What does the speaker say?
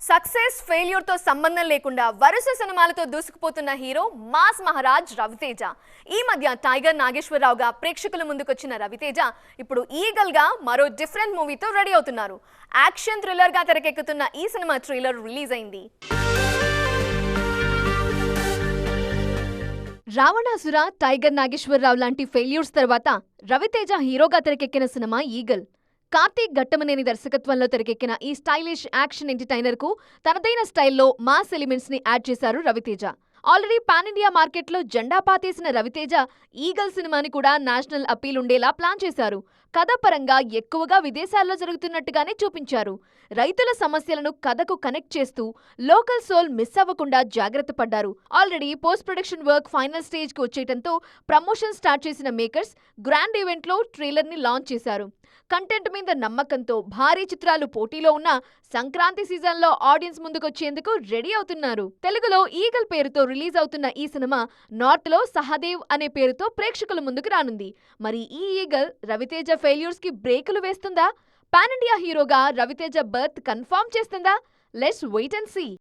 Success failure తో సంబంధం లేకుండా వరుస సినిమాలతో దూసుకుపోతున్న హీరో మాస్ మహారాజ్ రవితేజ. ఈ మధ్య టైగర్ నాగేశ్వరరావుగా ప్రేక్షకుల ముందుకొచ్చిన రవితేజ ఇప్పుడు ఈగల్ గా మరో డిఫరెంట్ మూవీతో రెడీ అవుతున్నారు. యాక్షన్ థ్రిల్లర్ గా తెరకెక్కుతున్న ఈ సినిమా ట్రైలర్ రిలీజ్ అయింది. రావణాసుర, టైగర్ నాగేశ్వరరావు లాంటి ఫెయిల్యూర్స్ తర్వాత రవితేజ హీరోగా తెరకెక్కిన సినిమా ఈగల్. కార్తీక్ ఘట్టమనేని దర్శకత్వంలో తెరకెక్కిన ఈ స్టైలిష్ యాక్షన్ ఎంటర్టైనర్ కు తనదైన స్టైల్లో మాస్ ఎలిమెంట్స్ ని యాడ్ చేశారు రవితేజ. ఆల్రెడీ పాన్ ఇండియా మార్కెట్లో జెండా పాతేసిన రవితేజ ఈగల్ సినిమాని కూడా నేషనల్ అపీల్ ఉండేలా ప్లాన్ చేశారు. కథపరంగా ఎక్కువగా విదేశాల్లో జరుగుతున్నట్టుగానే చూపించారు. రైతుల సమస్యలను కథకు కనెక్ట్ చేస్తూ లోకల్ సోల్ మిస్ అవ్వకుండా జాగ్రత్త పడ్డారు. Already post production work final stage కు వచ్చేయడంతో ప్రమోషన్ స్టార్ట్ చేసిన మేకర్స్ గ్రాండ్ ఈవెంట్ లో ట్రైలర్ ని లాంచ్ చేశారు. కంటెంట్ మీద నమ్మకంతో భారీ చిత్రాలు పోటీలో ఉన్న సంక్రాంతి సీజన్ లో ఆడియన్స్ ముందుకొచ్చేందుకు రెడీ అవుతున్నారు. తెలుగులో ఈగల్ పేరుతో రిలీజ్ అవుతున్న ఈ సినిమా నార్త్ లో సహదేవ్ అనే పేరుతో ప్రేక్షకుల ముందుకు రానుంది. మరి ఈ ఈగల్ రవితేజ ఫెయిల్యూర్స్ కి బ్రేకులు వేస్తుందా? పాన్ ఇండియా హీరోగా రవితేజ బర్త్ కన్ఫర్మ్ చేస్తుందా? Let's wait and see.